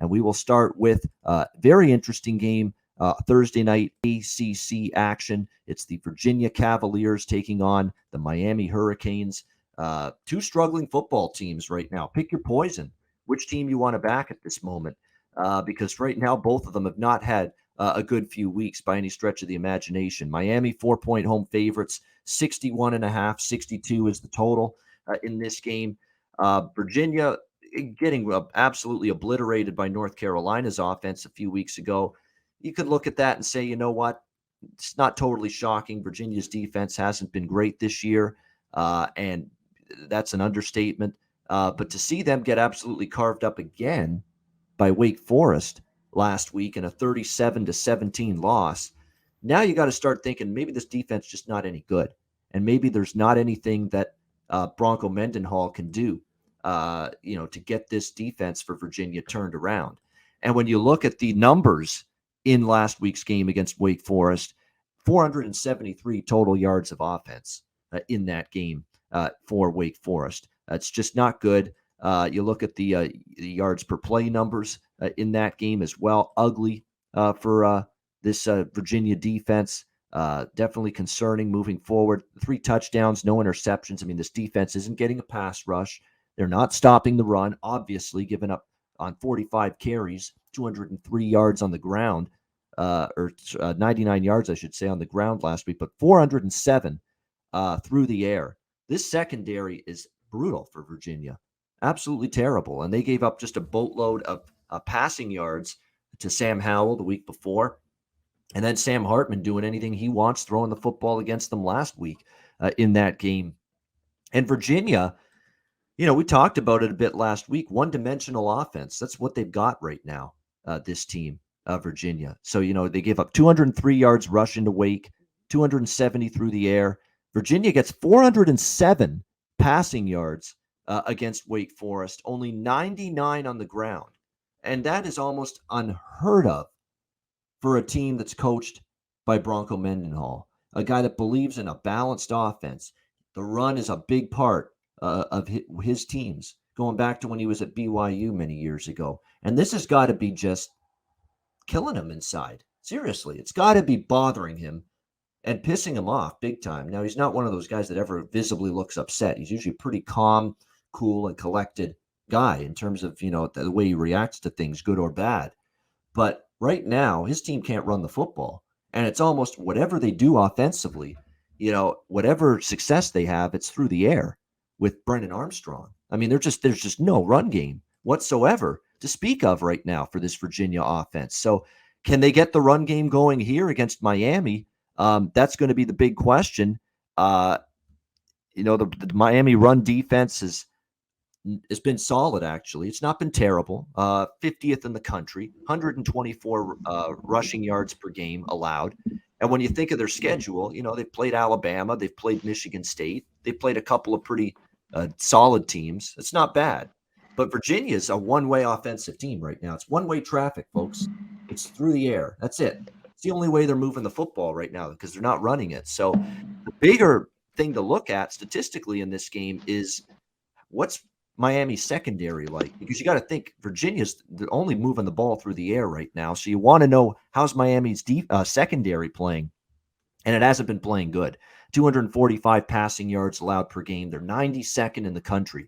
And we will start with a very interesting game, Thursday night ACC action. It's the Virginia Cavaliers taking on the Miami Hurricanes. Two struggling football teams right now. Pick your poison. Which team you want to back at this moment? Because right now, both of them have not had a good few weeks by any stretch of the imagination. Miami, 4-point home favorites, 61.5, 62 is the total in this game. Virginia getting absolutely obliterated by North Carolina's offense a few weeks ago. You could look at that and say, you know what? It's not totally shocking. Virginia's defense hasn't been great this year, and that's an understatement. But to see them get absolutely carved up again by Wake Forest last week in a 37-17 loss, now you got to start thinking maybe this defense just not any good, and maybe there's not anything that Bronco Mendenhall can do, to get this defense for Virginia turned around. And when you look at the numbers in last week's game against Wake Forest, 473 total yards of offense in that game for Wake Forest. It's just not good. You look at the yards per play numbers in that game as well. Ugly for this Virginia defense. Definitely concerning moving forward. 3 touchdowns, no interceptions. I mean, this defense isn't getting a pass rush. They're not stopping the run, obviously, giving up on 45 carries, 203 yards on the ground, or 99 yards, I should say, on the ground last week, but 407 through the air. This secondary is brutal for Virginia. Absolutely terrible. And they gave up just a boatload of passing yards to Sam Howell the week before. And then Sam Hartman doing anything he wants, throwing the football against them last week in that game. And Virginia, we talked about it a bit last week, one-dimensional offense. That's what they've got right now, this team, Virginia. So, they gave up 203 yards rushing to Wake, 270 through the air. Virginia gets 407 passing yards against Wake Forest, only 99 on the ground. And that is almost unheard of for a team that's coached by Bronco Mendenhall, a guy that believes in a balanced offense. The run is a big part of his teams, going back to when he was at BYU many years ago. And this has got to be just killing him inside. Seriously, it's got to be bothering him and pissing him off big time. Now, he's not one of those guys that ever visibly looks upset. He's usually a pretty calm, cool, and collected guy in terms of, the way he reacts to things, good or bad. But right now, his team can't run the football. And it's almost whatever they do offensively, whatever success they have, it's through the air with Brennan Armstrong. I mean, there's just no run game whatsoever to speak of right now for this Virginia offense. So can they get the run game going here against Miami? That's going to be the big question. The Miami run defense has been solid, actually. It's not been terrible. 50th in the country, 124 rushing yards per game allowed. And when you think of their schedule, they've played Alabama, they've played Michigan State, they've played a couple of pretty solid teams. It's not bad. But Virginia is a one-way offensive team right now. It's one-way traffic, folks. It's through the air. That's it. It's the only way they're moving the football right now because they're not running it. So the bigger thing to look at statistically in this game is what's Miami's secondary like? Because you got to think Virginia's only moving the ball through the air right now. So you want to know how's Miami's secondary playing. And it hasn't been playing good. 245 passing yards allowed per game. They're 92nd in the country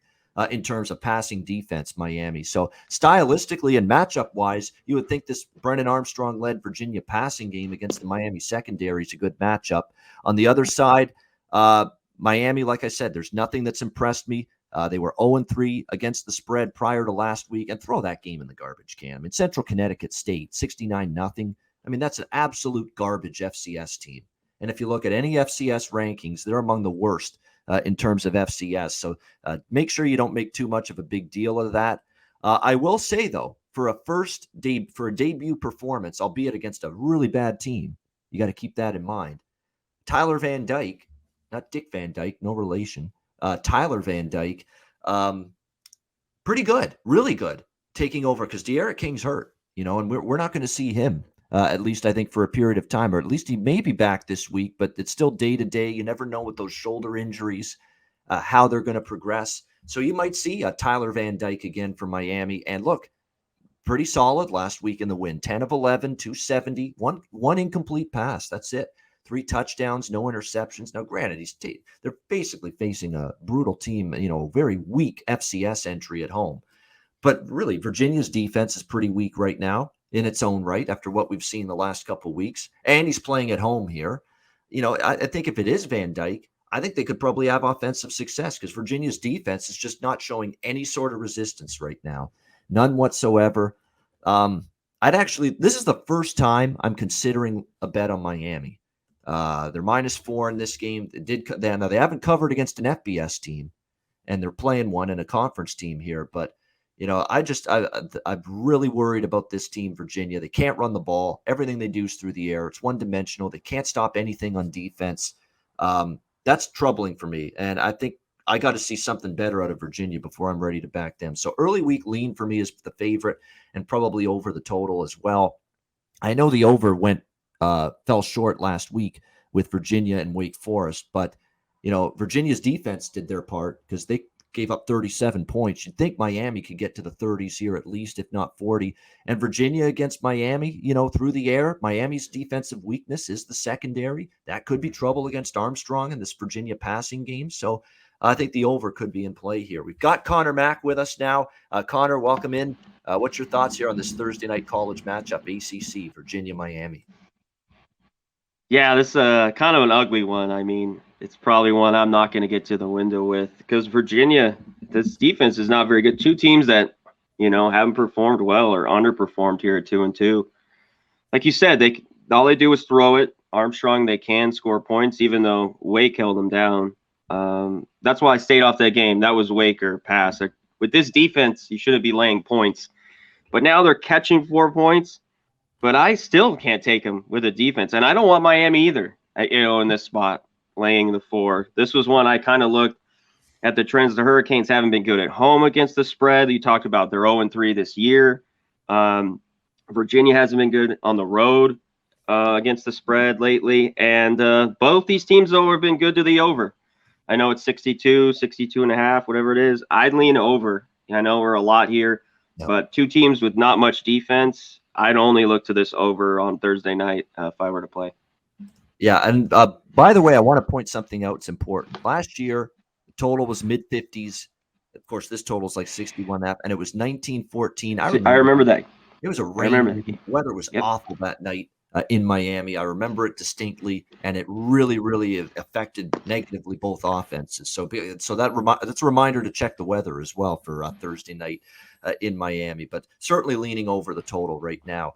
in terms of passing defense, Miami. So stylistically and matchup-wise, you would think this Brennan Armstrong-led Virginia passing game against the Miami secondary is a good matchup. On the other side, Miami, like I said, there's nothing that's impressed me. They were 0-3 against the spread prior to last week, and throw that game in the garbage can. I mean, Central Connecticut State, 69-0. I mean, that's an absolute garbage FCS team. And if you look at any FCS rankings, they're among the worst in terms of FCS. So make sure you don't make too much of a big deal of that. I will say, though, for a debut performance, albeit against a really bad team, you got to keep that in mind. Tyler Van Dyke, not Dick Van Dyke, no relation. Tyler Van Dyke, pretty good, really good, taking over because De'Ara King's hurt, and we're not going to see him, at least I think for a period of time, or at least he may be back this week, but it's still day to day. You never know with those shoulder injuries, how they're going to progress. So you might see Tyler Van Dyke again for Miami. And look, pretty solid last week in the win. 10 of 11, 270, one incomplete pass. That's it. 3 touchdowns, no interceptions. Now, granted, they're basically facing a brutal team, very weak FCS entry at home. But really, Virginia's defense is pretty weak right now in its own right after what we've seen the last couple of weeks. And he's playing at home here. I think if it is Van Dyke, I think they could probably have offensive success because Virginia's defense is just not showing any sort of resistance right now. None whatsoever. This is the first time I'm considering a bet on Miami. They're -4 in this game. Now they haven't covered against an FBS team, and they're playing one in a conference team here. But I'm really worried about this team, Virginia. They can't run the ball. Everything they do is through the air. It's one-dimensional. They can't stop anything on defense. That's troubling for me, and I think I got to see something better out of Virginia before I'm ready to back them. So early week lean for me is the favorite, and probably over the total as well. I know the over fell short last week with Virginia and Wake Forest, but Virginia's defense did their part because they gave up 37 points. You'd think Miami could get to the 30s here at least, if not 40. And Virginia against Miami, through the air, Miami's defensive weakness is the secondary. That could be trouble against Armstrong in this Virginia passing game. So I think the over could be in play here. We've got Conor Mack with us now. Conor, welcome in. What's your thoughts here on this Thursday night college matchup, ACC, Virginia-Miami? Yeah, this is kind of an ugly one. I mean, it's probably one I'm not going to get to the window with because Virginia, this defense is not very good. Two teams that, haven't performed well or underperformed here at 2-2. Like you said, all they do is throw it. Armstrong, they can score points, even though Wake held them down. That's why I stayed off that game. That was Wake or pass. With this defense, you shouldn't be laying points. But now they're catching 4 points. But I still can't take them with a defense. And I don't want Miami either, in this spot, laying the 4. This was one I kind of looked at the trends. The Hurricanes haven't been good at home against the spread. You talked about they're 0-3 this year. Virginia hasn't been good on the road against the spread lately. And both these teams, though, have been good to the over. I know it's 62, 62.5, whatever it is. I'd lean over. I know we're a lot here, but two teams with not much defense. I'd only look to this over on Thursday night if I were to play. Yeah, and by the way, I want to point something out. It's important. Last year, the total was mid-50s. Of course, this total is like 61.5, and it was 19-14. I remember that. It was a rain. The weather was awful that night in Miami. I remember it distinctly, and it really, really affected negatively both offenses. So that's a reminder to check the weather as well for Thursday night in Miami. But certainly leaning over the total right now.